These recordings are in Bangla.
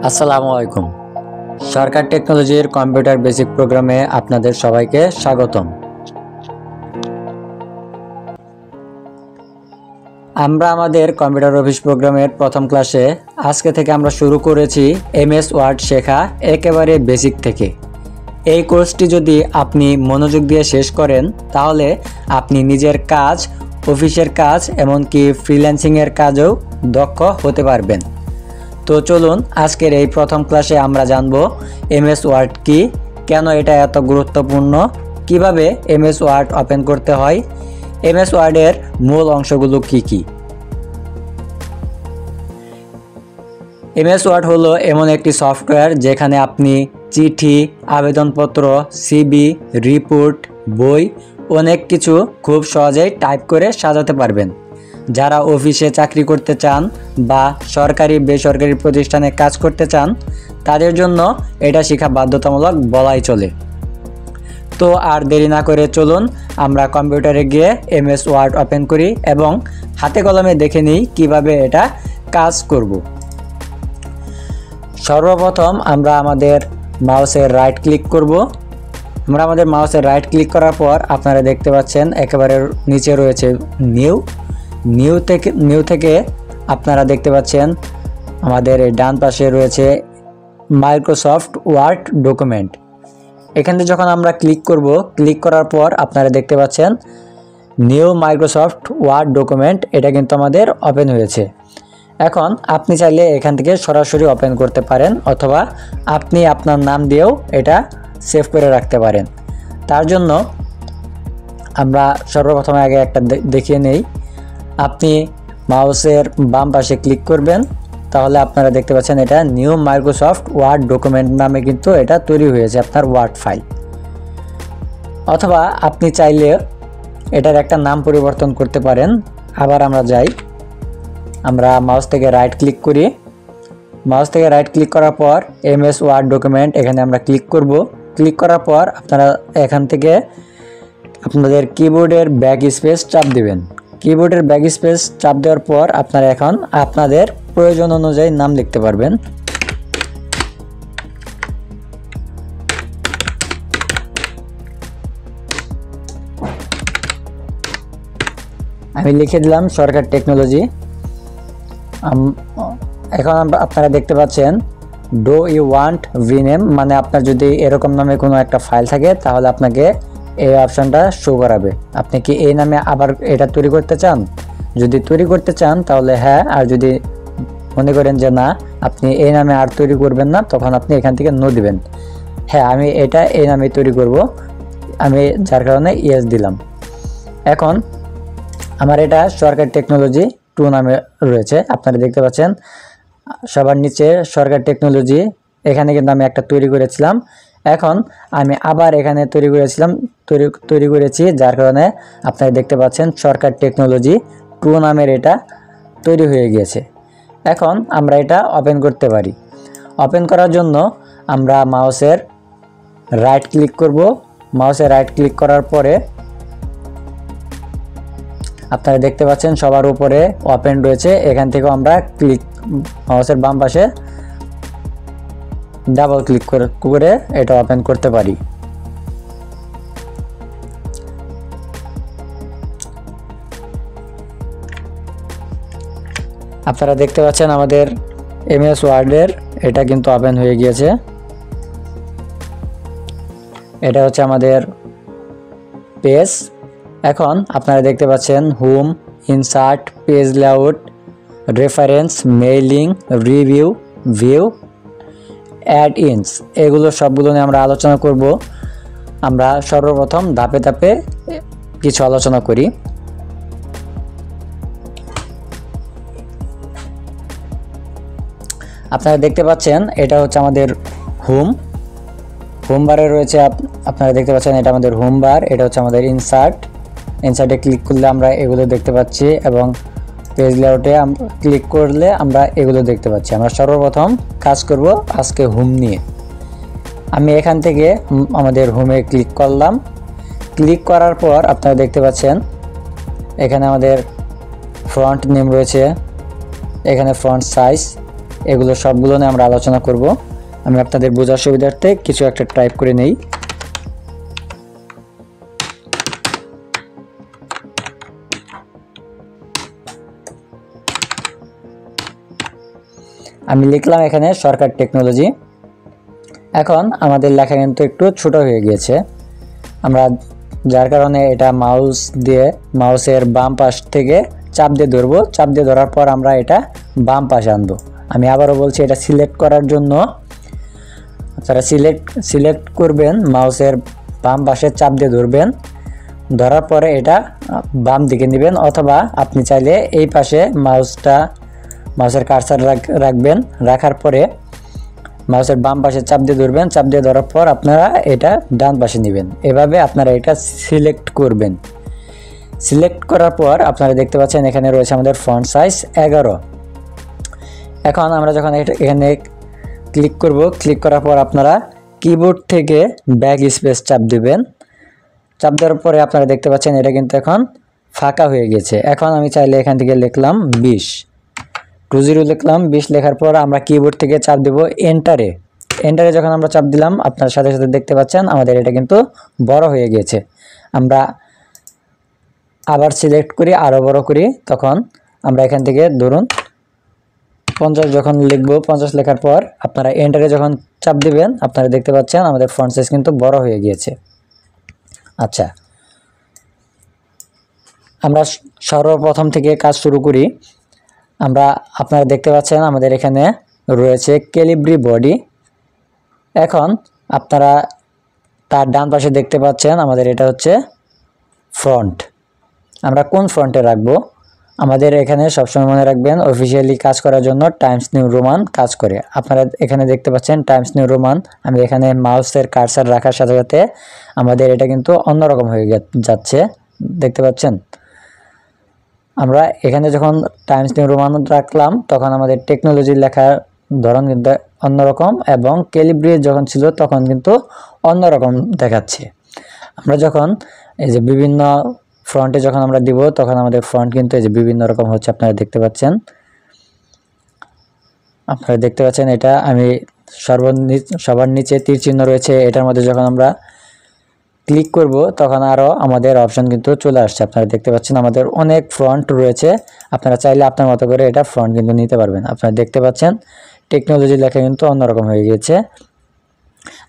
আসসালামু আলাইকুম। সরকার টেকনোলজির কম্পিউটার বেসিক প্রোগ্রামে আপনাদের সবাইকে স্বাগতম। আমরা আমাদের কম্পিউটার অফিস প্রোগ্রামের প্রথম ক্লাসে আজকে থেকে আমরা শুরু করেছি এমএস ওয়ার্ড শেখা একেবারে বেসিক থেকে। এই কোর্সটি যদি আপনি মনোযোগ দিয়ে শেষ করেন তাহলে আপনি নিজের কাজ, অফিসের কাজ, এমনকি ফ্রিল্যান্সিংয়ের কাজেও দক্ষ হতে পারবেন। তো চলুন আজকের এই প্রথম ক্লাসে আমরা জানব এমএস ওয়ার্ড কি, কেন এটা এত গুরুত্বপূর্ণ, কিভাবে এমএস ওয়ার্ড ওপেন করতে হয়, এমএস ওয়ার্ডের মূল অংশগুলো কি কি। এমএস ওয়ার্ড হলো এমন একটি সফটওয়্যার যেখানে আপনি চিঠি, আবেদনপত্র, সিভি, রিপোর্ট, বই, অনেক কিছু খুব সহজেই টাইপ করে সাজাতে পারবেন। যারা অফিসে চাকরি করতে চান বা সরকারি বেসরকারি প্রতিষ্ঠানে কাজ করতে চান তাদের জন্য এটা শেখা বাধ্যতামূলক বলাই চলে। তো আর দেরি না করে চলুন আমরা কম্পিউটারে গিয়ে এমএস ওয়ার্ড ওপেন করি এবং হাতে কলমে দেখে নিই কিভাবে এটা কাজ করব। সর্বপ্রথম আমরা আমাদের মাউসের রাইট ক্লিক করব। আমরা আমাদের মাউসের রাইট ক্লিক করার পর আপনারা দেখতে পাচ্ছেন একেবারে নিচে রয়েছে নিউ থেকে আপনারা দেখতে পাচ্ছেন আমাদের এই ডান পাশে রয়েছে মাইক্রোসফট ওয়ার্ড ডকুমেন্ট। এখানে যখন আমরা ক্লিক করব, ক্লিক করার পর আপনারা দেখতে পাচ্ছেন নিউ মাইক্রোসফট ওয়ার্ড ডকুমেন্ট, এটা কিন্তু আমাদের ওপেন হয়েছে। এখন আপনি চাইলে এখান থেকে সরাসরি ওপেন করতে পারেন অথবা আপনি আপনার নাম দিয়েও এটা সেভ করে রাখতে পারেন। তার জন্য আমরা সর্বপ্রথমে আগে একটা দেখিয়ে নেই। আপনি মাউসের বাম পাশে ক্লিক করবেন, তাহলে আপনারা দেখতে পাচ্ছেন এটা নিউ মাইক্রোসফট ওয়ার্ড ডকুমেন্ট নামে কিন্তু এটা তৈরি হয়েছে আপনার ওয়ার্ড ফাইল। অথবা আপনি চাইলে এটার একটা নাম পরিবর্তন করতে পারেন। আবার আমরা যাই, আমরা মাউস থেকে রাইট ক্লিক করি। মাউস থেকে রাইট ক্লিক করার পর এমএস ওয়ার্ড ডকুমেন্ট এখানে আমরা ক্লিক করব। ক্লিক করার পর আপনারা এখান থেকে আপনাদের কিবোর্ডের ব্যাক স্পেস চাপ দিবেন। কিবোর্ডের ব্যাক স্পেস চাপ দেওয়ার পর আপনারা এখন আপনাদের প্রয়োজন অনুযায়ী নাম লিখতে পারবেন। আমি লিখে দিলাম সরকার টেকনোলজি। এখন আপনারা দেখতে পাচ্ছেন ডু ইউ ওয়ান্ট ভিনেম, মানে আপনার যদি এরকম নামে কোনো একটা ফাইল থাকে তাহলে আপনাকে এই অপশনটা শো করাবে। আপনি কি এই নামে আবার এটা তৈরি করতে চান? যদি তৈরি করতে চান তাহলে হ্যাঁ, আর যদি মনে করেন যে না আপনি এই নামে আর তৈরি করবেন না তখন আপনি এখান থেকে নো দিবেন। হ্যাঁ, আমি এটা এই নামে তৈরি করব, আমি যার কারণে ইয়েস দিলাম। এখন আমার এটা সরকার টেকনোলজি 2 নামে রয়েছে, আপনারা দেখতে পাচ্ছেন সবার নিচে সরকার টেকনোলজি। এখানে কিন্তু আমি একটা তৈরি করেছিলাম, এখন আমি আবার এখানে তৈরি করেছি, যার কারণে আপনারা দেখতে পাচ্ছেন সরকার টেকনোলজি 2 নামের এটা তৈরি হয়ে গিয়েছে। এখন আমরা এটা ওপেন করতে পারি। ওপেন করার জন্য আমরা মাউসের রাইট ক্লিক করব। মাউসে রাইট ক্লিক করার পরে আপনারা দেখতে পাচ্ছেন সবার উপরে ওপেন রয়েছে। এখান থেকে আমরা মাউসের বাম পাশে ডাবল ক্লিক করে এটা ওপেন করতে পারি। আপনারা দেখতে পাচ্ছেন আমাদের এমএস ওয়ার্ডের এটা কিন্তু ওপেন হয়ে গিয়েছে। এটা হচ্ছে আমাদের পেজ। এখন আপনারা দেখতে পাচ্ছেন home, insert, page layout, reference, mailing, review, view, add ins, এগুলো সবগুলো নিয়ে আমরা আলোচনা করব। আমরা সর্বপ্রথম ধাপে ধাপে কিছু আলোচনা করি। আপনারা দেখতে পাচ্ছেন এটা হচ্ছে আমাদের হোম বারে রয়েছে। আপনারা দেখতে পাচ্ছেন এটা আমাদের হোম বার। এটা হচ্ছে আমাদের ইনসার্টে ক্লিক করলে আমরা এগুলো দেখতে পাচ্ছি এবং পেজ লেআউটে ক্লিক করলে আমরা এগুলো দেখতে পাচ্ছি। আমরা সর্বপ্রথম কাজ করব আজকে হোম নিয়ে। আমি এখান থেকে আমাদের হোমে ক্লিক করলাম। ক্লিক করার পর আপনারা দেখতে পাচ্ছেন এখানে আমাদের ফ্রন্ট নেম রয়েছে, এখানে ফন্ট সাইজ, এগুলো সবগুলো নিয়ে আমরা আলোচনা করব। আমি আপনাদের বোঝার সুবিধার্থে কিছু একটা টাইপ করে নেই। আমি লিখলাম এখানে সরকার টেকনোলজি। এখন আমাদের লেখা কিন্তু একটু ছোট হয়ে গিয়েছে, আমরা যার কারণে এটা মাউসের বাম পাশ থেকে চাপ দিয়ে ধরবো। চাপ দিয়ে ধরার পর আমরা এটা বাম পাশে আনবো। আমি আবারও বলছি, এটা সিলেক্ট করার জন্য আপনারা সিলেক্ট করবেন, মাউসের বাম পাশে চাপ দিয়ে ধরবেন, ধরার পরে এটা বাম দিকে নেবেন, অথবা আপনি চাইলে এই পাশে মাউসের কার্সার রাখবেন। রাখার পরে মাউসের বাম পাশে চাপ দিয়ে ধরবেন, চাপ দিয়ে ধরার পর আপনারা এটা ডান পাশে নেবেন। এভাবে আপনারা এটা সিলেক্ট করবেন। সিলেক্ট করার পর আপনারা দেখতে পাচ্ছেন এখানে রয়েছে আমাদের ফন্ট সাইজ 11। এখন আমরা যখন এখানে ক্লিক করব, ক্লিক করার পর আপনারা কিবোর্ড থেকে ব্যাক স্পেস চাপ দিবেন। চাপ দেওয়ার পরে আপনারা দেখতে পাচ্ছেন এটা কিন্তু এখন ফাঁকা হয়ে গেছে। এখন আমি চাইলে এখান থেকে লিখলাম 20 লিখলাম। 20 লেখার পর আমরা কিবোর্ড থেকে চাপ দেব এন্টারে। যখন আমরা চাপ দিলাম, আপনার সাথে সাথে দেখতে পাচ্ছেন আমাদের এটা কিন্তু বড় হয়ে গিয়েছে। আমরা আবার সিলেক্ট করি, আরও বড় করি, তখন আমরা এখান থেকে ধরুন 50 যখন লিখব, 50 লেখার পর আপনারা এন্টারে যখন চাপ দিবেন, আপনারা দেখতে পাচ্ছেন আমাদের ফন্ট সাইজ কিন্তু বড় হয়ে গিয়েছে। আচ্ছা, আমরা সর্বপ্রথম থেকে কাজ শুরু করি। আপনারা দেখতে পাচ্ছেন আমাদের এখানে রয়েছে ক্যালিব্রি বডি। এখন আপনারা তার ডান পাশে দেখতে পাচ্ছেন আমাদের এটা হচ্ছে ফ্রন্ট। আমরা কোন ফ্রন্টে রাখবো? আমাদের এখানে সবসময় মনে রাখবেন, অফিসিয়ালি কাজ করার জন্য টাইমস নিউ রোমান কাজ করে। আপনারা এখানে দেখতে পাচ্ছেন টাইমস নিউ রোমান। আমি এখানে মাউসের কার্সার রাখার সাথে সাথে আমাদের এটা কিন্তু অন্যরকম হয়ে যাচ্ছে, দেখতে পাচ্ছেন। আমরা এখানে যখন টাইমস নিউ রোমান রাখলাম, তখন আমাদের টেকনোলজির লেখার ধরন কিন্তু অন্যরকম, এবং ক্যালিব্রি যখন ছিল তখন কিন্তু অন্যরকম দেখাচ্ছে। আমরা যখন এই যে বিভিন্ন ফ্রন্টে যখন আমরা দিব, তখন আমাদের ফ্রন্ট কিন্তু এই যে বিভিন্ন রকম হচ্ছে, আপনারা দেখতে পাচ্ছেন। এটা আমি সবার নিচে তীর চিহ্ন রয়েছে, এটার মধ্যে যখন আমরা ক্লিক করব, তখন আরও আমাদের অপশন কিন্তু চলে আসছে। আপনারা দেখতে পাচ্ছেন আমাদের অনেক ফ্রন্ট রয়েছে। আপনারা চাইলে আপনার মতো করে এটা ফ্রন্ট কিন্তু নিতে পারবেন। আপনারা দেখতে পাচ্ছেন টেকনোলজি লেখা কিন্তু অন্যরকম হয়ে গিয়েছে।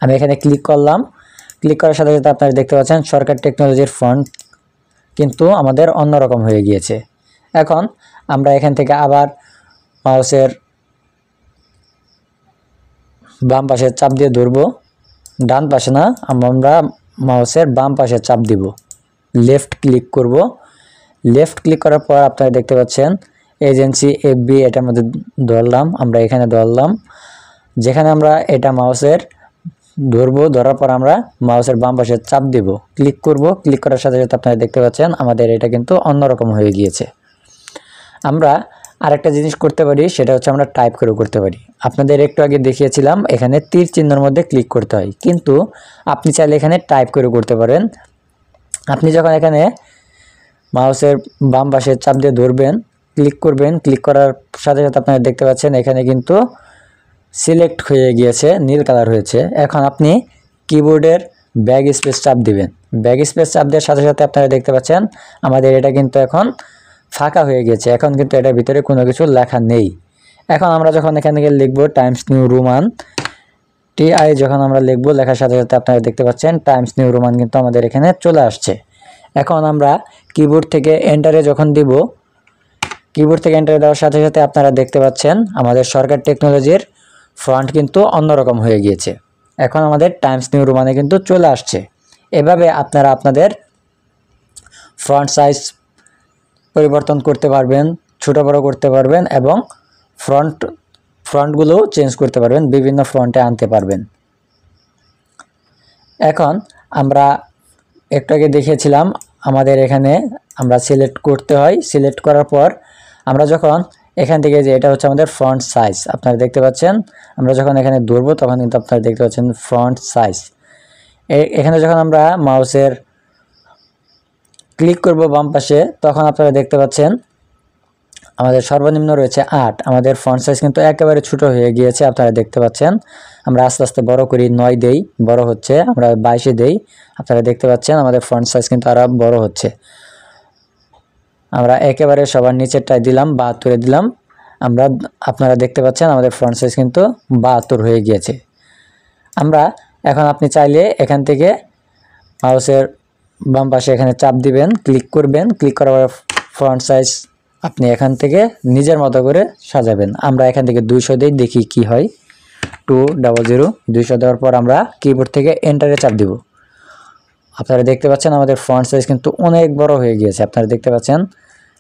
আমি এখানে ক্লিক করলাম, ক্লিক করার সাথে সাথে আপনারা দেখতে পাচ্ছেন সরকার টেকনোলজির ফন্ট কিন্তু আমাদের অন্যরকম হয়ে গিয়েছে। এখন আমরা এখান থেকে আবার মাউসের বাম পাশে চাপ দিয়ে ধরবো, ডান পাশে না, আমরা মাউসের বাম পাশে চাপ দিব, লেফট ক্লিক করব। লেফট ক্লিক করার পর আপনারা দেখতে পাচ্ছেন এজেন্সি এফবি, এটার মধ্যে ধরলাম, আমরা এখানে ধরলাম। যেখানে আমরা এটা মাউসের ধরবো, ধরার পর আমরা মাউসের বাম পাশে চাপ দিব, ক্লিক করব। ক্লিক করার সাথে সাথে আপনারা দেখতে পাচ্ছেন আমাদের এটা কিন্তু অন্যরকম হয়ে গিয়েছে। আমরা আরেকটা জিনিস করতে পারি, সেটা হচ্ছে আমরা টাইপ করে করতে পারি। আপনাদের একটু আগে দেখিয়েছিলাম এখানে তীর চিহ্নের মধ্যে ক্লিক করতে হয়, কিন্তু আপনি চাইলে এখানে টাইপ করে করতে পারেন। আপনি যখন এখানে মাউসের বাম পাশে চাপ দিয়ে ধরবেন, ক্লিক করবেন, ক্লিক করার সাথে সাথে আপনারা দেখতে পাচ্ছেন এখানে কিন্তু সিলেক্ট হয়ে গিয়েছে, নীল কালার হয়েছে। এখন আপনি কিবোর্ডের ব্যাক স্পেস চাপ দিবেন। ব্যাক স্পেস চাপ দেওয়ার সাথে সাথে আপনারা দেখতে পাচ্ছেন আমাদের এটা কিন্তু এখন ফাঁকা হয়ে গেছে। এখন কিন্তু এটার ভিতরে কোনো কিছু লেখা নেই। এখন আমরা যখন এখান থেকে লিখব টাইমস নিউ রোমান, TI যখন আমরা লিখব, লেখার সাথে সাথে আপনারা দেখতে পাচ্ছেন টাইমস নিউ রোমান কিন্তু আমাদের এখানে চলে আসছে। এখন আমরা কিবোর্ড থেকে এন্টারে যখন দিব, কিবোর্ড থেকে এন্টারে দেওয়ার সাথে সাথে আপনারা দেখতে পাচ্ছেন আমাদের সরকার টেকনোলজির ফন্ট কিন্তু অন্যরকম হয়ে গিয়েছে। এখন আমাদের টাইমস নিউ রোমানে কিন্তু চলে আসছে। এভাবে আপনারা আপনাদের ফন্ট সাইজ পরিবর্তন করতে পারবেন, ছোট বড় করতে পারবেন, এবং ফন্টগুলোও চেঞ্জ করতে পারবেন, বিভিন্ন ফন্টে আনতে পারবেন। এখন আমরা একটু আগে দেখিয়েছিলাম আমাদের এখানে আমরা সিলেক্ট করতে হয়। সিলেক্ট করার পর আমরা যখন এখান থেকে, যে এটা হচ্ছে আমাদের ফন্ট সাইজ, আপনারা দেখতে পাচ্ছেন আমরা যখন এখানে ধরবো তখন কিন্তু আপনারা দেখতে পাচ্ছেন ফন্ট সাইজ। এখানে যখন আমরা মাউসের ক্লিক করব বাম পাশে, তখন আপনারা দেখতে পাচ্ছেন আমাদের সর্বনিম্ন রয়েছে 8। আমাদের ফন্ট সাইজ কিন্তু একেবারে ছোট হয়ে গিয়েছে, আপনারা দেখতে পাচ্ছেন। আমরা আস্তে আস্তে বড় করি, 9 দেই, বড় হচ্ছে। আমরা 22 দেই, আপনারা দেখতে পাচ্ছেন আমাদের ফন্ট সাইজ কিন্তু আরো বড় হচ্ছে। আমরা একেবারে সবার নিচেরটায় দিলাম, 72 দিলাম। আপনারা দেখতে পাচ্ছেন আমাদের ফন্ট সাইজ কিন্তু 72 হয়ে গিয়েছে। এখন আপনি চাইলে এখান থেকে মাউসের বাম পাশে এখানে চাপ দিবেন, ক্লিক করবেন। ক্লিক করার পর ফন্ট সাইজ আপনি এখান থেকে নিজের মতো করে সাজাবেন। আমরা এখান থেকে 200 দিই, দেখি কি হয়। 200 200 দেওয়ার পর আমরা কিবোর্ড থেকে এন্টারে চাপ দিব। আপনারা দেখতে পাচ্ছেন আমাদের ফন্ট সাইজ কিন্তু অনেক বড় হয়ে গিয়েছে, আপনারা দেখতে পাচ্ছেন।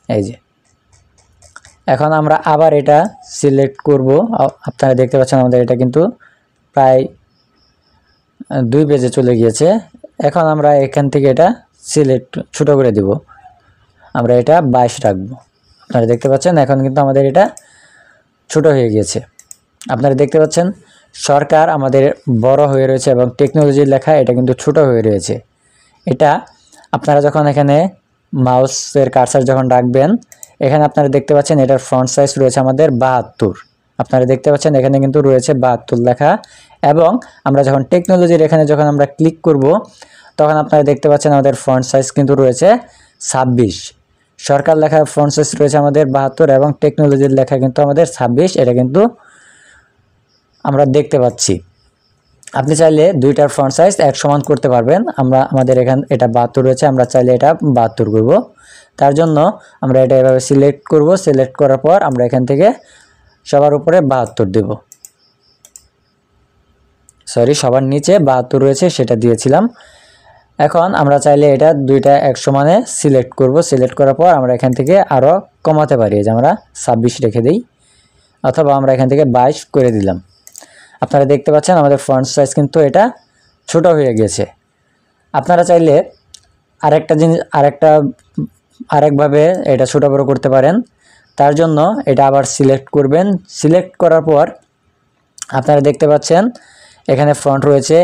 এই যে এখন আমরা আবার এটা সিলেক্ট করব। আপনারা দেখতে পাচ্ছেন আমাদের এটা কিন্তু প্রায় 2 পেজে চলে গিয়েছে। এখন আমরা এখান থেকে এটা সিলেক্ট ছোট করে দিব, আমরা এটা 22 রাখবো। আপনারা দেখতে পাচ্ছেন এখন কিন্তু আমাদের এটা ছোট হয়ে গিয়েছে। আপনারা দেখতে পাচ্ছেন সরকার আমাদের বড় হয়ে রয়েছে এবং টেকনোলজির লেখা এটা কিন্তু ছোট হয়ে রয়েছে। এটা আপনারা যখন এখানে মাউসের কার্সার যখন রাখবেন, এখানে আপনারা দেখতে পাচ্ছেন এটার ফন্ট সাইজ রয়েছে আমাদের 72। আপনারা দেখতে পাচ্ছেন এখানে কিন্তু রয়েছে 72 লেখা। এবং আমরা যখন টেকনোলজির এখানে যখন আমরা ক্লিক করব, তখন আপনারা দেখতে পাচ্ছেন আমাদের ফন্ট সাইজ কিন্তু রয়েছে 26। সরকার লেখা ফন্ট সাইজ রয়েছে আমাদের 72 এবং টেকনোলজির লেখা কিন্তু আমাদের 26। এটা কিন্তু আমরা দেখতে পাচ্ছি। আপনি চাইলে দুইটার ফন্ট সাইজ এক সমান করতে পারবেন। আমাদের এটা 72 রয়েছে, আমরা চাইলে এটা 72 করব। তার জন্য আমরা এটা এভাবে সিলেক্ট করব। সিলেক্ট করার পর আমরা এখান থেকে সবার উপরে 72 দেব। সবার নিচে 72 রয়েছে, সেটা দিয়েছিলাম। এখন আমরা চাইলে এটা দুইটা এক সমানে সিলেক্ট করব। সিলেক্ট করার পর আমরা এখান থেকে আরও কমাতে পারি, যে আমরা 26 রেখে দিই, অথবা আমরা এখান থেকে 22 করে দিলাম। আপনারা দেখতে পাচ্ছেন আমাদের ফন্ট সাইজ কিন্তু এটা ছোট হয়ে গেছে। আপনারা চাইলে আরেকভাবে এটা ছোট বড় করতে পারেন। তার জন্য এটা আবার সিলেক্ট করবেন। সিলেক্ট করার পর আপনারা দেখতে পাচ্ছেন এখানে ফন্ট রয়েছে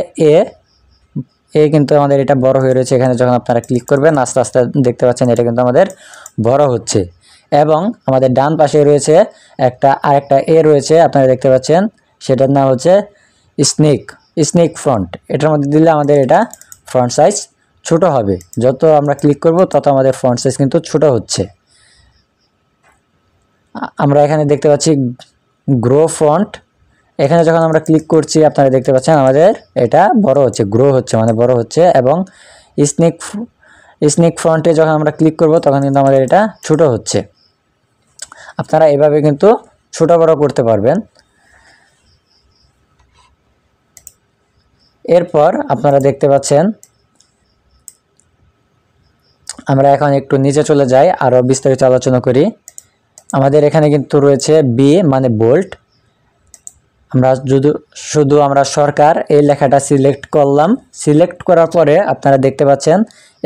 এ কিন্তু আমাদের এটা বড় হয়ে রয়েছে। এখানে যখন আপনারা ক্লিক করবেন আস্তে আস্তে দেখতে পাচ্ছেন এটা কিন্তু আমাদের বড় হচ্ছে। এবং আমাদের ডান পাশে রয়েছে আরেকটা এ রয়েছে, আপনারা দেখতে পাচ্ছেন, সেটার নাম হচ্ছে স্নেক ফন্ট। এটার মধ্যে দিলে আমাদের এটা ফন্ট সাইজ ছোট হবে। যত আমরা ক্লিক করব তত আমাদের ফন্ট সাইজ কিন্তু ছোট হচ্ছে। আমরা এখানে দেখতে পাচ্ছি গ্রো ফন্ট। এখানে যখন আমরা ক্লিক করছি আপনারা দেখতে পাচ্ছেন আমাদের এটা বড় হচ্ছে, গ্রো হচ্ছে মানে বড় হচ্ছে। এবং স্নেক ফন্টে যখন আমরা ক্লিক করব তখন কিন্তু আমাদের এটা ছোট হচ্ছে। আপনারা এভাবে কিন্তু ছোট বড় করতে পারবেন। এরপর আপনারা দেখতে পাচ্ছেন আমরা এখন একটু নিচে চলে যাই, আরও বিস্তারিত আলোচনা করি। আমাদের এখানে কিন্তু রয়েছে বি মানে বোল্ড। আমরা শুধু আমরা সরকার এই লেখাটা সিলেক্ট করলাম। সিলেক্ট করার পরে আপনারা দেখতে পাচ্ছেন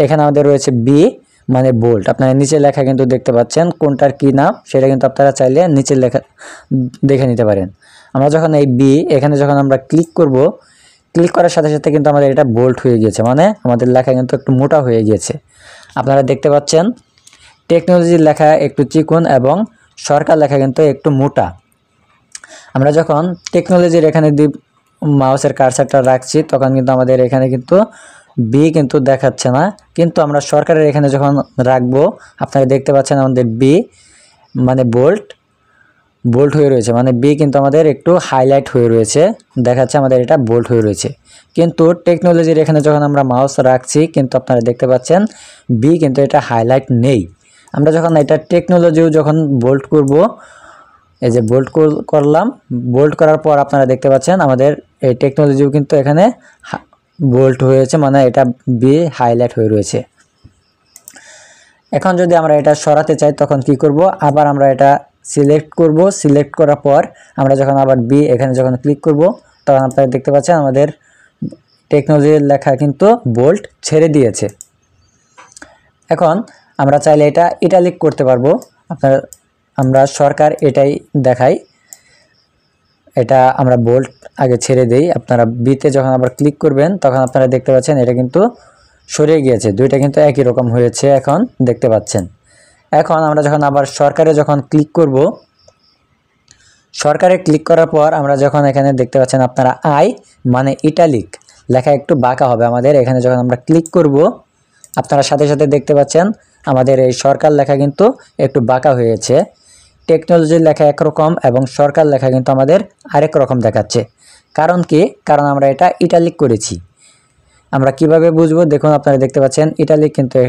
এখানে আমাদের রয়েছে বি মানে বোল্ড। আপনারা নিচের লেখা কিন্তু দেখতে পাচ্ছেন, কোনটার কি নাম সেটা কিন্তু আপনারা চাইলে নিচের লেখা দেখে নিতে পারেন। আমরা যখন এই এখানে যখন আমরা ক্লিক করব, ক্লিক করার সাথে সাথে কিন্তু আমাদের এটা বোল্ড হয়ে গিয়েছে, মানে আমাদের লেখা কিন্তু একটু মোটা হয়ে গিয়েছে। আপনারা দেখতে পাচ্ছেন টেকনোলজির লেখা একটু চিকন এবং সরকার লেখা কিন্তু একটু মোটা। আমরা যখন টেকনোলজির এখানে মাউসের কার্সারটা রাখছি তখন কিন্তু আমাদের এখানে কিন্তু বি কিন্তু দেখাচ্ছে না, কিন্তু আমরা সরকারের এখানে যখন রাখবো আপনারা দেখতে পাচ্ছেন আমাদের বি মানে বোল্ড হয়ে রয়েছে, মানে বি কিন্তু আমাদের একটু হাইলাইট হয়ে রয়েছে, দেখাচ্ছে আমাদের এটা বোল্ড হয়ে রয়েছে। কিন্তু টেকনোলজির এখানে যখন আমরা মাউস রাখছি কিন্তু আপনারা দেখতে পাচ্ছেন বি কিন্তু এটা হাইলাইট নেই। আমরা যখন এটা টেকনোলজিও যখন বোল্ড করব, এই যে বোল্ড করলাম, বোল্ড করার পর আপনারা দেখতে পাচ্ছেন আমাদের এই টেকনোলজিও কিন্তু এখানে বোল্ড হয়েছে, মানে এটা বি হাইলাইট হয়ে রয়েছে। এখন যদি আমরা এটা সরাতে চাই তখন কি করব, আবার আমরা এটা সিলেক্ট করব। সিলেক্ট করার পর আমরা যখন আবার এখানে যখন ক্লিক করব তখন আপনারা দেখতে পাচ্ছেন আমাদের টেকনোলজির লেখা কিন্তু বোল্ড ছেড়ে দিয়েছে। এখন আমরা চাইলে এটা ইটালিক করতে পারবো। আমরা সরকার এটাই দেখাই, এটা আমরা বোল্ড আগে ছেড়ে দেই। আপনারা বিতে যখন আবার ক্লিক করবেন তখন আপনারা দেখতে পাচ্ছেন এটা কিন্তু সরে গিয়েছে, দুইটা কিন্তু একই রকম হয়েছে এখন দেখতে পাচ্ছেন। এখন আমরা যখন আবার সরকারে যখন ক্লিক করব, সরকারে ক্লিক করার পর আমরা যখন এখানে দেখতে পাচ্ছেন আপনারা আই মানে ইটালিক লেখা একটু বাঁকা হবে আমাদের। এখানে যখন আমরা ক্লিক করব আপনারা সাথে সাথে দেখতে পাচ্ছেন আমাদের এই সরকার লেখা কিন্তু একটু বাঁকা হয়েছে। টেকনোলজির লেখা একরকম এবং সরকার লেখা কিন্তু আমাদের আরেক রকম দেখাচ্ছে। কারণ কি? কারণ আমরা এটা ইটালিক করেছি। আমরা কিভাবে বুঝবো? দেখুন, আপনারা দেখতে পাচ্ছেন ইটালিক কিন্তু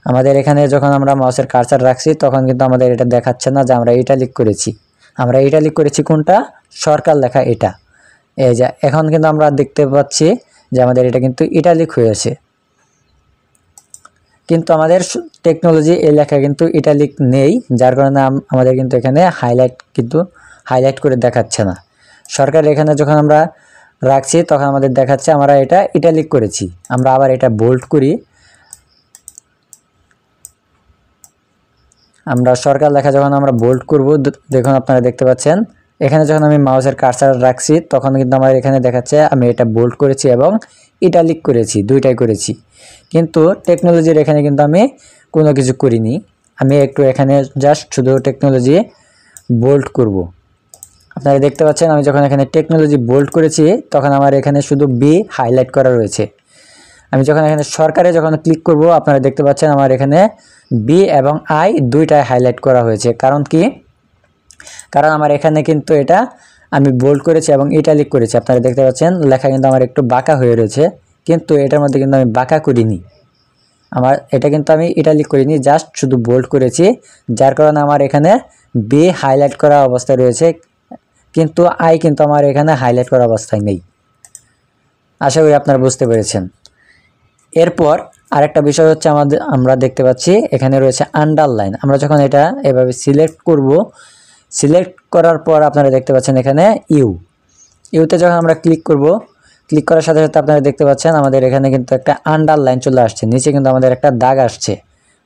আমাদের এখানে যখন আমরা মাউসের কার্সার রাখছি তখন কিন্তু আমাদের এটা দেখাচ্ছে না যে আমরা ইটালিক করেছি। আমরা ইটালিক করেছি কোনটা? সরকার লেখা এটা। এই যে এখন কিন্তু আমরা দেখতে পাচ্ছি যে আমাদের এটা কিন্তু ইটালিক হয়েছে, কিন্তু আমাদের টেকনোলজি এই লেখা কিন্তু ইটালিক নেই, যার কারণে আমাদের কিন্তু এখানে হাইলাইট করে দেখাচ্ছে না। সরকার এখানে যখন আমরা রাখছি তখন আমাদের দেখাচ্ছে আমরা এটা ইটালিক করেছি। আমরা আবার এটা বোল্ড করি, আমরা সরকার লেখা যখন আমরা বোল্ড করব দেখুন আপনারা দেখতে পাচ্ছেন এখানে যখন আমি মাউসের কার্সার রাখছি তখন কিন্তু আমার এখানে দেখাচ্ছে আমি এটা বোল্ড করেছি এবং ইটালিক করেছি, দুইটাই করেছি। কিন্তু টেকনোলজির এখানে কিন্তু আমি কোনো কিছু করিনি, আমি একটু এখানে জাস্ট শুধু টেকনোলজি বোল্ড করব। আপনারা দেখতে পাচ্ছেন আমি যখন এখানে টেকনোলজি বোল্ড করেছি তখন আমার এখানে শুধু বি হাইলাইট করা রয়েছে। আমি যখন এখানে সরকারে যখন ক্লিক করব আপনারা দেখতে পাচ্ছেন আমার এখানে বি এবং আই দুইটাই হাইলাইট করা হয়েছে। কারণ কি? কারণ আমার এখানে কিন্তু এটা আমি বোল্ড করেছি এবং ইটালিক করেছি। আপনারা দেখতে পাচ্ছেন লেখা কিন্তু আমার একটু বাঁকা হয়ে রয়েছে, কিন্তু এটার মধ্যে কিন্তু আমি বাঁকা করিনি, আমার এটা কিন্তু আমি ইটালিক করিনি, জাস্ট শুধু বোল্ড করেছি, যার কারণে আমার এখানে বি হাইলাইট করা অবস্থায় রয়েছে, কিন্তু আই কিন্তু আমার এখানে হাইলাইট করা অবস্থায় নেই। আশা করি আপনারা বুঝতে পেরেছেন। এরপর আরেকটা বিষয় হচ্ছে আমরা দেখতে পাচ্ছি এখানে রয়েছে আন্ডারলাইন। আমরা যখন এটা এভাবে সিলেক্ট করব, সিলেক্ট করার পর আপনারা দেখতে পাচ্ছেন এখানে ইউতে যখন আমরা ক্লিক করব, ক্লিক করার সাথে সাথে আপনারা দেখতে পাচ্ছেন আমাদের এখানে কিন্তু একটা আন্ডারলাইন চলে আসছে, নিচে কিন্তু আমাদের একটা দাগ আসছে,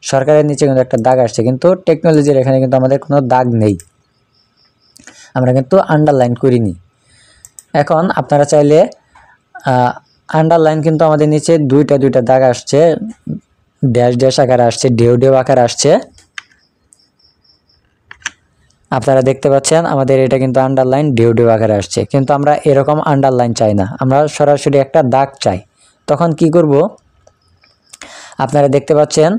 সরকারের নিচে কিন্তু একটা দাগ আসছে, কিন্তু টেকনোলজির এখানে কিন্তু আমাদের কোনো দাগ নেই, আমরা কিন্তু আন্ডারলাইন করিনি। এখন আপনারা চাইলে আন্ডারলাইন কিন্তু আমাদের নিচে দুইটা দাগ আসছে, ড্যাশ ড্যাশ আকার আসছে, ঢেউ আকার আসছে, আপনারা দেখতে পাচ্ছেন আমাদের এটা কিন্তু আন্ডারলাইন ঢেউ আকারে আসছে। কিন্তু আমরা এরকম আন্ডারলাইন চাই না, আমরা সরাসরি একটা দাগ চাই। তখন কি করব? আপনারা দেখতে পাচ্ছেন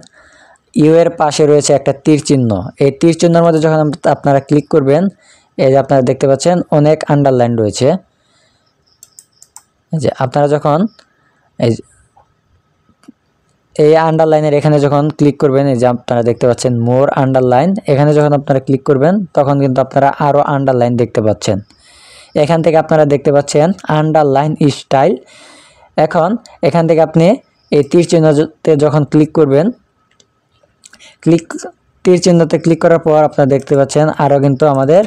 ইউ এর পাশে রয়েছে একটা তীর চিহ্ন, এই তীর চিহ্নের মধ্যে যখন আপনারা ক্লিক করবেন এই যে আপনারা দেখতে পাচ্ছেন অনেক আন্ডারলাইন রয়েছে। যে আপনারা যখন এই আন্ডারলাইনের এখানে যখন ক্লিক করবেন, এই যে আপনারা দেখতে পাচ্ছেন মোর আন্ডারলাইন, এখানে যখন আপনারা ক্লিক করবেন তখন কিন্তু আপনারা আরও আন্ডারলাইন দেখতে পাচ্ছেন। এখান থেকে আপনারা দেখতে পাচ্ছেন আন্ডারলাইন স্টাইল। এখন এখান থেকে আপনি এই তীর চিহ্নতে যখন ক্লিক করবেন, তীর চিহ্নতে ক্লিক করার পর আপনারা দেখতে পাচ্ছেন আরও কিন্তু আমাদের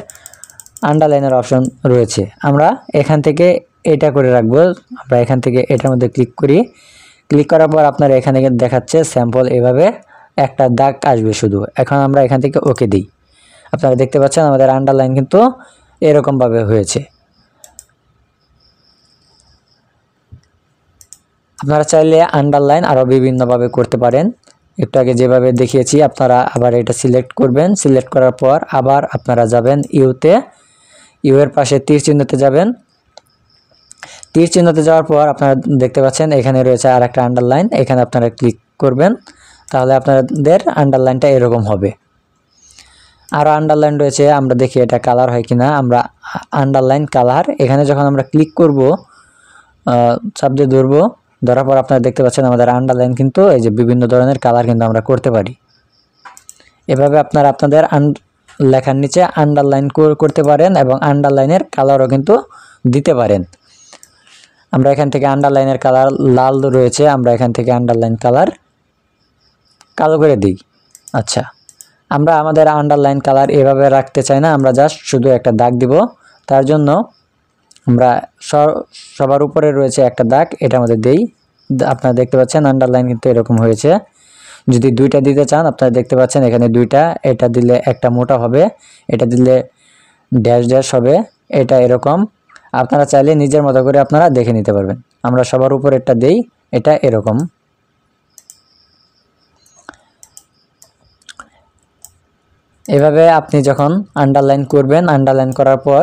আন্ডারলাইনের অপশন রয়েছে। আমরা এখান থেকে এটা করে রাখবো, আমরা এখান থেকে এটার মধ্যে ক্লিক করি, ক্লিক করার পর আপনারা এখানে দেখাচ্ছে স্যাম্পল, এভাবে একটা দাগ আসবে শুধু। এখন আমরা এখান থেকে ওকে দিই, আপনারা দেখতে পাচ্ছেন আমাদের আন্ডারলাইন কিন্তু এরকমভাবে হয়েছে। আপনারা চাইলে আন্ডারলাইন আরও বিভিন্নভাবে করতে পারেন, একটু আগে যেভাবে দেখিয়েছি। আপনারা আবার এটা সিলেক্ট করবেন, সিলেক্ট করার পর আবার আপনারা যাবেন ইউতে, ইউ এর পাশে তীর চিহ্নতে যাবেন, তীর চিহ্নতে যাওয়ার পর আপনারা দেখতে পাচ্ছেন এখানে রয়েছে আর একটা আন্ডারলাইন, এখানে আপনারা ক্লিক করবেন, তাহলে আপনাদের আন্ডারলাইনটা এরকম হবে। আরও আন্ডারলাইন রয়েছে, আমরা দেখি এটা কালার হয় কিনা। আমরা আন্ডারলাইন কালার, এখানে যখন আমরা ক্লিক করব, চাপ দিয়ে ধরবো, ধরার পর আপনারা দেখতে পাচ্ছেন আমাদের আন্ডারলাইন কিন্তু এই যে বিভিন্ন ধরনের কালার কিন্তু আমরা করতে পারি। এভাবে আপনারা আপনাদের লেখার নিচে আন্ডারলাইন করতে পারেন এবং আন্ডারলাইনের কালারও কিন্তু দিতে পারেন। আমরা এখান থেকে আন্ডারলাইনের কালার লাল রয়েছে, আমরা এখান থেকে আন্ডারলাইন কালার কালো করে দিই। আচ্ছা, আমরা আমাদের আন্ডারলাইন কালার এভাবে রাখতে চাই না, আমরা জাস্ট শুধু একটা দাগ দিব। তার জন্য আমরা সবার উপরে রয়েছে একটা দাগ, এটার মধ্যে দেই। আপনারা দেখতে পাচ্ছেন আন্ডারলাইন কিন্তু এরকম হয়েছে। যদি দুইটা দিতে চান আপনারা দেখতে পাচ্ছেন এখানে দুইটা, এটা দিলে একটা মোটা হবে, এটা দিলে ড্যাশ ড্যাশ হবে, এটা এরকম। আপনারা চাইলে নিজের মতো করে আপনারা দেখে নিতে পারবেন। আমরা সবার উপর একটা দেই, এটা এরকম। এভাবে আপনি যখন আন্ডারলাইন করবেন, আন্ডারলাইন করার পর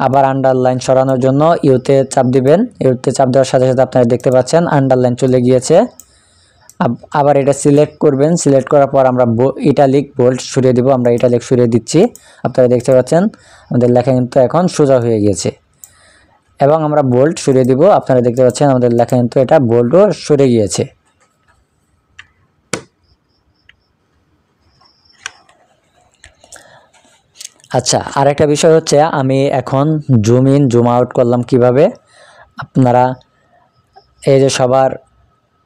আবার আন্ডারলাইন সরানোর জন্য ইউতে চাপ দিবেন। ইউতে চাপ দেওয়ার সাথে সাথে আপনারা দেখতে পাচ্ছেন আন্ডারলাইন চলে গিয়েছে। আবার এটা সিলেক্ট করবেন, সিলেক্ট করার পর আমরা ইটালিক বোল্ড সরিয়ে দিব। আমরা ইটালিক সরিয়ে দিচ্ছি। আপনারা দেখতে পাচ্ছেন আমাদের লেখা কিন্তু এখন সোজা হয়ে গিয়েছে এবং আমরা বোল্ড সরিয়ে দিব। আপনারা দেখতে পাচ্ছেন আমাদের লেখা কিন্তু এটা বোল্ডও সরে গিয়েছে। আচ্ছা, আরেকটা বিষয় হচ্ছে আমি এখন জুম ইন জুম আউট করলাম কিভাবে। আপনারা এই যে সবার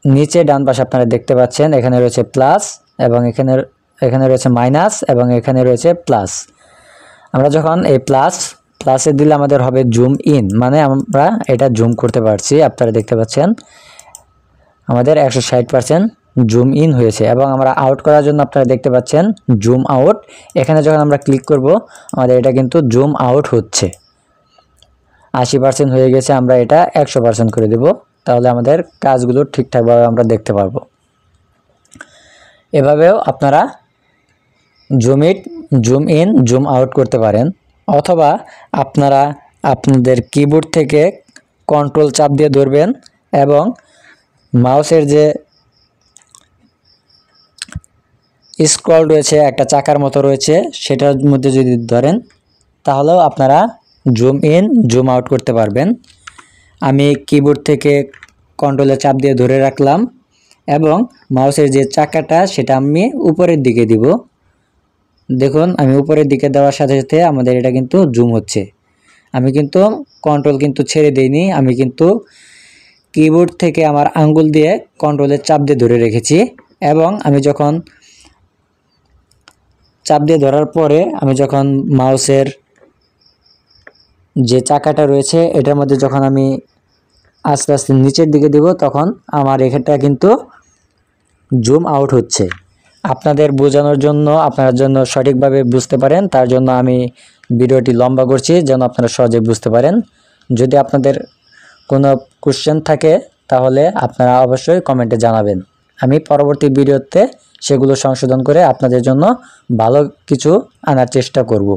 নিচে ডান পাশে আপনারা দেখতে পাচ্ছেন এখানে রয়েছে প্লাস এবং এখানে রয়েছে মাইনাস এবং এখানে রয়েছে প্লাস। আমরা যখন এই প্লাসে দিলে আমাদের হবে জুম ইন, মানে আমরা এটা জুম করতে পারছি। আপনারা দেখতে পাচ্ছেন আমাদের 160% জুম ইন হয়েছে এবং আমরা আউট করার জন্য আপনারা দেখতে পাচ্ছেন জুম আউট। এখানে যখন আমরা ক্লিক করব আমাদের এটা কিন্তু জুম আউট হচ্ছে। 80% হয়ে গেছে, আমরা এটা 100% করে দেব, তাহলে আমাদের কাজগুলো ঠিকঠাকভাবে আমরা দেখতে পারবো। এভাবেও আপনারা জুম ইন জুম আউট করতে পারেন, অথবা আপনারা আপনাদের কিবোর্ড থেকে কন্ট্রোল চাপ দিয়ে ধরবেন এবং মাউসের যে স্ক্রল রয়েছে একটা চাকার মতো রয়েছে সেটার মধ্যে যদি ধরেন তাহলেও আপনারা জুম ইন জুম আউট করতে পারবেন। আমি কিবোর্ড থেকে কন্ট্রোলে চাপ দিয়ে ধরে রাখলাম এবং মাউসের যে চাকাটা সেটা আমি উপরের দিকে দিব। দেখুন আমি উপরের দিকে দেওয়ার সাথে সাথে আমাদের এটা কিন্তু জুম হচ্ছে। আমি কিন্তু কন্ট্রোল কিন্তু ছেড়ে দেইনি, আমি কিন্তু কিবোর্ড থেকে আমার আঙ্গুল দিয়ে কন্ট্রোলের চাপ দিয়ে ধরে রেখেছি এবং আমি যখন চাপ দিয়ে ধরার পরে আমি যখন মাউসের যে চাকাটা রয়েছে এটার মধ্যে যখন আমি আস্তে আস্তে নিচের দিকে দিব তখন আমার এখানটা কিন্তু জুম আউট হচ্ছে। আপনাদের বোঝানোর জন্য, আপনারা জন্য সঠিকভাবে বুঝতে পারেন তার জন্য আমি ভিডিওটি লম্বা করছি যেন আপনারা সহজে বুঝতে পারেন। যদি আপনাদের কোনো কোশ্চেন থাকে তাহলে আপনারা অবশ্যই কমেন্টে জানাবেন। আমি পরবর্তী ভিডিওতে সেগুলো সংশোধন করে আপনাদের জন্য ভালো কিছু আনার চেষ্টা করব।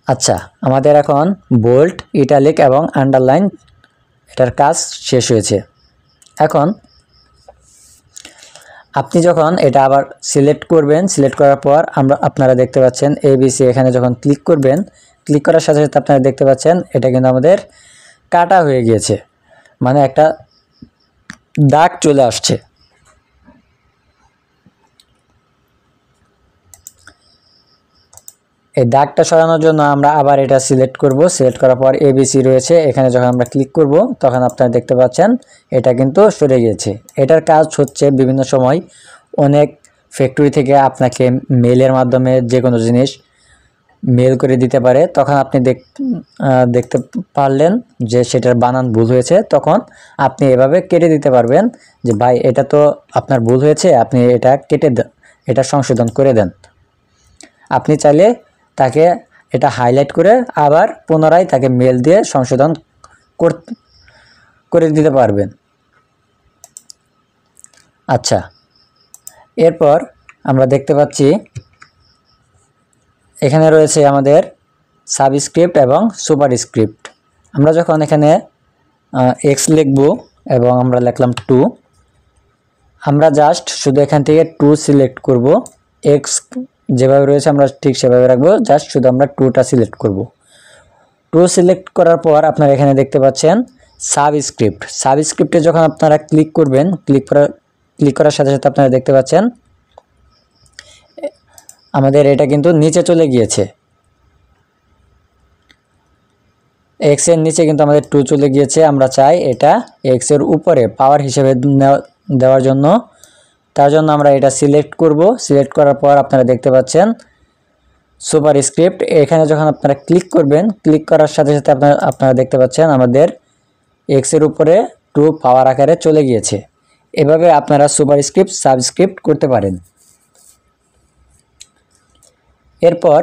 আচ্ছা, আমাদের এখন বোল্ড, ইটালিক এবং আন্ডারলাইন এটার কাজ শেষ হয়েছে। এখন আপনি যখন এটা আবার সিলেক্ট করবেন, সিলেক্ট করার পর আপনারা দেখতে পাচ্ছেন ABC, এখানে যখন ক্লিক করবেন, ক্লিক করার সাথে সাথে আপনারা দেখতে পাচ্ছেন এটা কিন্তু আমাদের কাটা হয়ে গিয়েছে, মানে একটা দাগ চলে আসছে। এই দাগটা সরানোর জন্য আমরা আবার এটা সিলেক্ট করব। সিলেক্ট করার পর ABC রয়েছে, এখানে যখন আমরা ক্লিক করব তখন আপনারা দেখতে পাচ্ছেন এটা কিন্তু সরে গিয়েছে। এটার কাজ হচ্ছে বিভিন্ন সময় অনেক ফ্যাক্টরি থেকে আপনাকে মেলের মাধ্যমে যে কোনো জিনিস মেল করে দিতে পারে, তখন আপনি দেখতে পারলেন যে সেটার বানান ভুল হয়েছে, তখন আপনি এভাবে কেটে দিতে পারবেন যে ভাই এটা তো আপনার ভুল হয়েছে, আপনি এটা কেটে দেন, এটা সংশোধন করে দেন। আপনি চাইলে তাকে এটা হাইলাইট করে আবার পুনরায় তাকে মেল দিয়ে সংশোধন করে দিতে পারবেন। আচ্ছা, এরপর আমরা দেখতে পাচ্ছি এখানে রয়েছে আমাদের সাবস্ক্রিপ্ট এবং সুপারস্ক্রিপ্ট। আমরা যখন এখানে x লিখব এবং আমরা লিখলাম 2, আমরা জাস্ট শুধু এখান থেকে 2 সিলেক্ট করব। x যেভাবে রয়েছে আমরা ঠিক সেভাবে রাখবো, জাস্ট শুধু আমরা 2টা সিলেক্ট করব। 2 সিলেক্ট করার পর আপনারা এখানে দেখতে পাচ্ছেন সাবস্ক্রিপ্ট। সাবস্ক্রিপ্টে যখন আপনারা ক্লিক করবেন, ক্লিক করার সাথে সাথে আপনারা দেখতে পাচ্ছেন আমাদের এটা কিন্তু নিচে চলে গিয়েছে। x এর নিচে কিন্তু আমাদের 2 চলে গিয়েছে। আমরা চাই এটা x এর উপরে পাওয়ার হিসেবে দেওয়ার জন্য, তার জন্য আমরা এটা সিলেক্ট করব। সিলেক্ট করার পর আপনারা দেখতে পাচ্ছেন সুপারস্ক্রিপ্ট। এখানে যখন আপনারা ক্লিক করবেন, ক্লিক করার সাথে সাথে আপনারা দেখতে পাচ্ছেন আমাদের x এর উপরে 2 পাওয়ার আকারে চলে গিয়েছে। এভাবে আপনারা সুপারস্ক্রিপ্ট সাবস্ক্রিপ্ট করতে পারেন। এরপর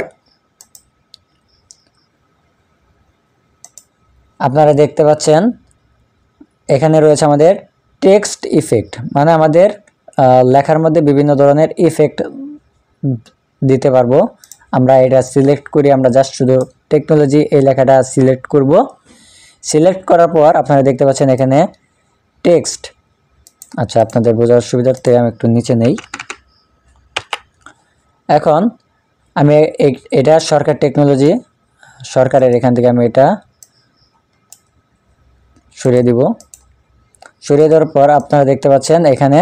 আপনারা দেখতে পাচ্ছেন এখানে রয়েছে আমাদের টেক্সট ইফেক্ট, মানে আমাদের লেখার মধ্যে বিভিন্ন ধরনের ইফেক্ট দিতে পারবো। আমরা এটা সিলেক্ট করি, আমরা জাস্ট শুধু টেকনোলজি এই লেখাটা সিলেক্ট করব। সিলেক্ট করার পর আপনারা দেখতে পাচ্ছেন এখানে টেক্সট। আচ্ছা, আপনাদের বোঝার সুবিধার্থে আমি একটু নিচে নেই। এখন আমি এটা সরকার টেকনোলজি, সরকারের এখান থেকে আমি এটা সরিয়ে দিব। সরিয়ে দেওয়ার পর আপনারা দেখতে পাচ্ছেন এখানে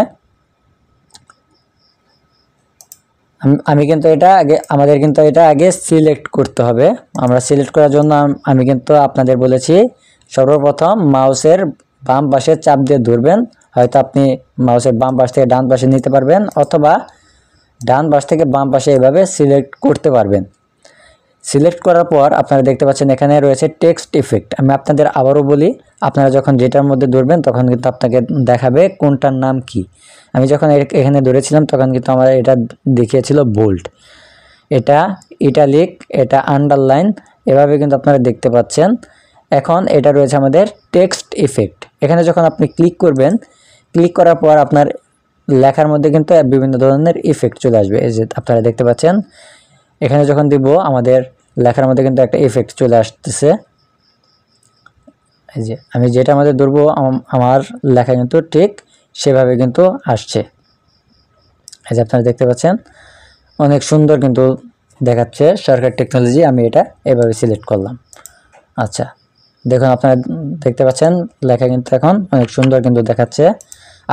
আমি কিন্তু এটা আগে আমাদের কিন্তু এটা আগে সিলেক্ট করতে হবে। আমরা সিলেক্ট করার জন্য আমি কিন্তু আপনাদের বলেছি সর্বপ্রথম মাউসের বাম পাশে চাপ দিয়ে ধরবেন। হয়তো আপনি মাউসের বাম পাশ থেকে ডান পাশে নিতে পারবেন, অথবা ডান পাশ থেকে বাম পাশে এভাবে সিলেক্ট করতে পারবেন। সিলেক্ট করার পর আপনারা দেখতে পাচ্ছেন এখানে রয়েছে টেক্সট ইফেক্ট। আমি আপনাদের আবারও বলি, আপনারা যখন যেটার মধ্যে ধরবেন তখন কিন্তু আপনাকে দেখাবে কোনটার নাম কি। আমি যখন এখানে ধরেছিলাম তখন কিন্তু আমার এটা দেখিয়েছিল বোল্ড, এটা ইটালিক, এটা আন্ডারলাইন, এভাবে কিন্তু আপনারা দেখতে পাচ্ছেন। এখন এটা রয়েছে আমাদের টেক্সট ইফেক্ট। এখানে যখন আপনি ক্লিক করবেন, ক্লিক করার পর আপনার লেখার মধ্যে কিন্তু বিভিন্ন ধরনের ইফেক্ট চলে আসবে। এই যে আপনারা দেখতে পাচ্ছেন এখানে যখন দিব আমাদের লেখার মধ্যে কিন্তু একটা ইফেক্ট চলে আসতেছে। এই যে আমি যেটা আমাদের ধরবো আমার লেখা কিন্তু ঠিক সেভাবে কিন্তু আসছে। এই যে আপনারা দেখতে পাচ্ছেন অনেক সুন্দর কিন্তু দেখাচ্ছে সরকার টেকনোলজি। আমি এটা এভাবে সিলেক্ট করলাম। আচ্ছা, দেখুন আপনারা দেখতে পাচ্ছেন লেখা কিন্তু এখন অনেক সুন্দর কিন্তু দেখাচ্ছে।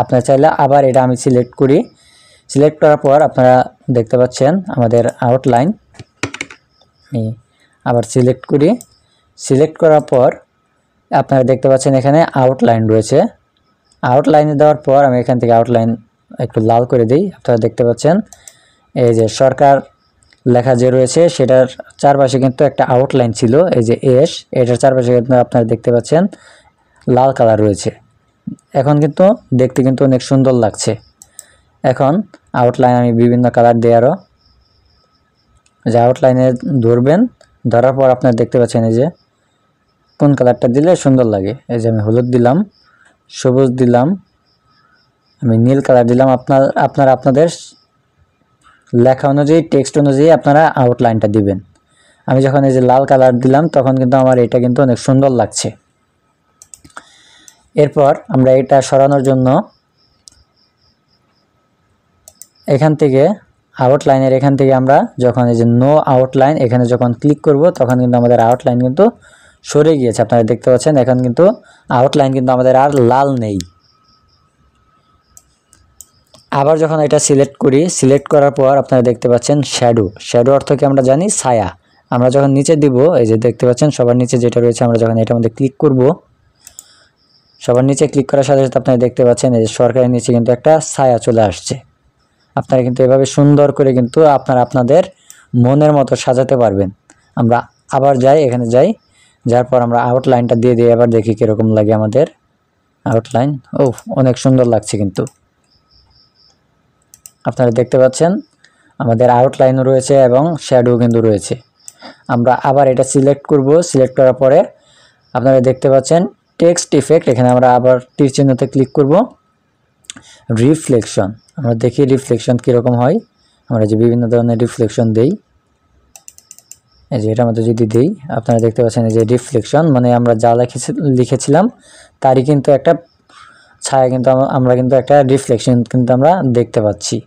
আপনারা চাইলে আবার এটা আমি সিলেক্ট করি। সিলেক্ট করার পর আপনারা দেখতে পাচ্ছেন আমাদের আউটলাইন, আমি আবার সিলেক্ট করি। সিলেক্ট করার পর আপনারা দেখতে পাচ্ছেন এখানে আউটলাইন রয়েছে। আউটলাইনে দেওয়ার পর আমি এখান থেকে আউটলাইন একটু লাল করে দিই। আপনারা দেখতে পাচ্ছেন এই যে সরকার লেখা যে রয়েছে সেটার চারপাশে কিন্তু একটা আউটলাইন ছিল, এই যে এস, এটার চারপাশে আপনারা দেখতে পাচ্ছেন লাল কালার রয়েছে। এখন কিন্তু দেখতে কিন্তু অনেক সুন্দর লাগছে। এখন আউটলাইন আমি বিভিন্ন কালার দিয়ে আরও যে আউটলাইনে ধরবেন, ধরার পর আপনারা দেখতে পাচ্ছেন এই যে কোন কালারটা দিলে সুন্দর লাগে। এই যে আমি হলুদ দিলাম, সবুজ দিলাম, আমি নীল কালার দিলাম। আপনারা আপনাদের লেখা অনুযায়ী, টেক্সট অনুযায়ী আপনারা আউটলাইনটা দিবেন। আমি যখন এই যে লাল কালার দিলাম তখন কিন্তু আমার এটা কিন্তু অনেক সুন্দর লাগছে। এরপর আমরা এটা সরানোর জন্য এখান থেকে আউটলাইনের এখান থেকে আমরা যখন এই যে নো আউটলাইন এখানে যখন ক্লিক করব তখন কিন্তু আমাদের আউটলাইন কিন্তু সরে গিয়েছে। আপনারা দেখতে পাচ্ছেন এখন কিন্তু আউটলাইন কিন্তু আমাদের আর লাল নেই। আবার যখন এটা সিলেক্ট করি, সিলেক্ট করার পর আপনারা দেখতে পাচ্ছেন শ্যাডো। শ্যাডো অর্থ কি আমরা জানি? ছায়া। আমরা যখন নিচে দিব, এই যে দেখতে পাচ্ছেন সবার নিচে যেটা রয়েছে, আমরা যখন এটার মধ্যে ক্লিক করব, সবার নিচে ক্লিক করার সাথে সাথে আপনারা দেখতে পাচ্ছেন এই যে সরকারের নিচে কিন্তু একটা ছায়া চলে আসছে। আপনারা কিন্তু এভাবে সুন্দর করে কিন্তু আপনারা আপনাদের মনের মতো সাজাতে পারবেন। আমরা আবার যাই, এখানে যাই, যার পর আমরা আউটলাইনটা দিয়ে দিই। আবার দেখি কীরকম লাগে আমাদের আউটলাইন। ও, অনেক সুন্দর লাগছে কিন্তু। আপনারা দেখতে পাচ্ছেন আমাদের আউটলাইনও রয়েছে এবং শ্যাডো কিন্তু রয়েছে। আমরা আবার এটা সিলেক্ট করব। সিলেক্ট করার পরে আপনারা দেখতে পাচ্ছেন টেক্সট ইফেক্ট, এখানে আমরা আবার তীর চিহ্নতে ক্লিক করব। রিফ্লেকশন, আমরা দেখি রিফ্লেকশন কীরকম হয়। আমরা যে বিভিন্ন ধরনের রিফ্লেকশন দেই, এই যে এটার মধ্যে যদি দেই, আপনারা দেখতে পাচ্ছেন এই যে রিফ্লেকশন মানে আমরা যা লিখেছিলাম তারই কিন্তু একটা ছায়া কিন্তু আমরা কিন্তু একটা রিফ্লেকশন কিন্তু আমরা দেখতে পাচ্ছি।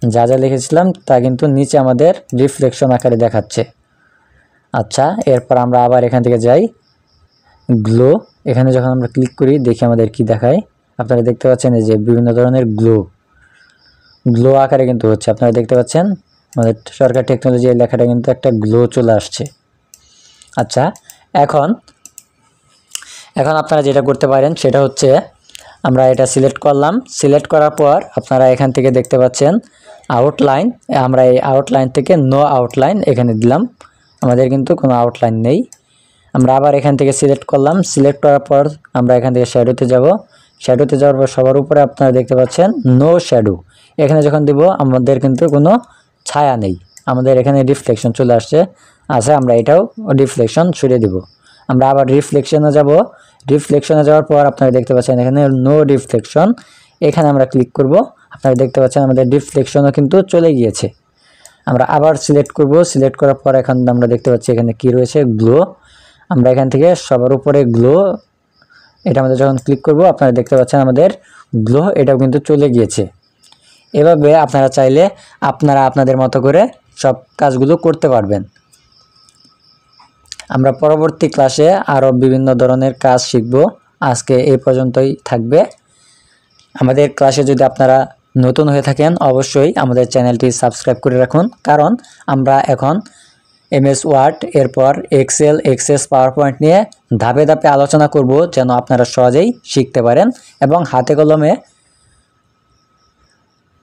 যা যা লিখেছিলাম তা কিন্তু নিচে আমাদের রিফ্লেকশন আকারে দেখাচ্ছে। আচ্ছা, এরপর আমরা আবার এখান থেকে যাই গ্লো। এখানে যখন আমরা ক্লিক করি দেখি আমাদের কি দেখায়। আপনারা দেখতে পাচ্ছেন এই যে বিভিন্ন ধরনের গ্লো আকারে কিন্তু হচ্ছে। আপনারা দেখতে পাচ্ছেন আমাদের সরকার টেকনোলজি এই লেখাটা কিন্তু একটা গ্লো চলে আসছে। আচ্ছা, এখন আপনারা যেটা করতে পারেন সেটা হচ্ছে আমরা এটা সিলেক্ট করলাম। সিলেক্ট করার পর আপনারা এখান থেকে দেখতে পাচ্ছেন আউটলাইন। আমরা এই আউটলাইন থেকে নো আউটলাইন এখানে দিলাম। আমাদের কিন্তু কোনো আউটলাইন নেই। আমরা আবার এখান থেকে সিলেক্ট করলাম। সিলেক্ট করার পর আমরা এখান থেকে শ্যাডোতে যাব। শ্যাডোতে যাওয়ার পর সবার উপরে আপনারা দেখতে পাচ্ছেন নো শ্যাডো। এখানে যখন দিব আমাদের কিন্তু কোনো ছায়া নেই, আমাদের এখানে রিফ্লেকশন চলে আসছে। আচ্ছা, আমরা এটাও রিফ্লেকশন সরিয়ে দিব। আমরা আবার রিফ্লেকশনে যাব। রিফ্লেকশনে যাওয়ার পর আপনারা দেখতে পাচ্ছেন এখানে নো রিফ্লেকশন, এখানে আমরা ক্লিক করব। আপনারা দেখতে পাচ্ছেন আমাদের রিফ্লেকশনও কিন্তু চলে গিয়েছে। আমরা আবার সিলেক্ট করব, সিলেক্ট করার পর এখন আমরা দেখতে পাচ্ছি এখানে কি রয়েছে, গ্লো। আমরা এখান থেকে সবার উপরে গ্লো, এটা আমাদের যখন ক্লিক করব আপনারা দেখতে পাচ্ছেন আমাদের গ্লো এটাও কিন্তু চলে গিয়েছে। এভাবে আপনারা চাইলে আপনারা আপনাদের মতো করে সব কাজগুলো করতে পারবেন। আমরা পরবর্তী ক্লাসে আরও বিভিন্ন ধরনের কাজ শিখব। আজকে এই পর্যন্তই থাকবে। আমাদের ক্লাসে যদি আপনারা নতুন হয়ে থাকেন অবশ্যই আমাদের চ্যানেলটি সাবস্ক্রাইব করে রাখুন, কারণ আমরা এখন এমএস ওয়ার্ড এরপর এক্সেল, এক্সেস, পাওয়ার পয়েন্ট নিয়ে ধাপে ধাপে আলোচনা করব, যেন আপনারা সহজেই শিখতে পারেন এবং হাতে কলমে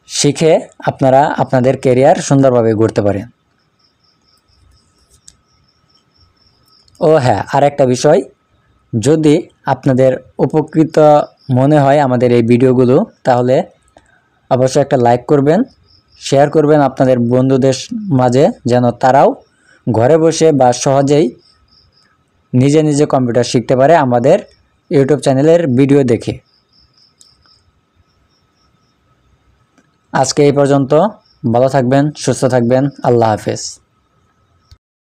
শিখে আপনারা আপনাদের ক্যারিয়ার সুন্দরভাবে গড়তে পারেন। ও হ্যাঁ, আর একটা বিষয়, যদি আপনাদের উপকৃত মনে হয় আমাদের এই ভিডিওগুলো, তাহলে অবশ্যই একটা লাইক করবেন, শেয়ার করবেন আপনাদের বন্ধুদের মাঝে, যেন তারাও ঘরে বসে বা সহজেই নিজে নিজে কম্পিউটার শিখতে পারে আমাদের ইউটিউব চ্যানেলের ভিডিও দেখে। আজকে এই পর্যন্ত। ভালো থাকবেন, সুস্থ থাকবেন। আল্লাহ হাফেজ।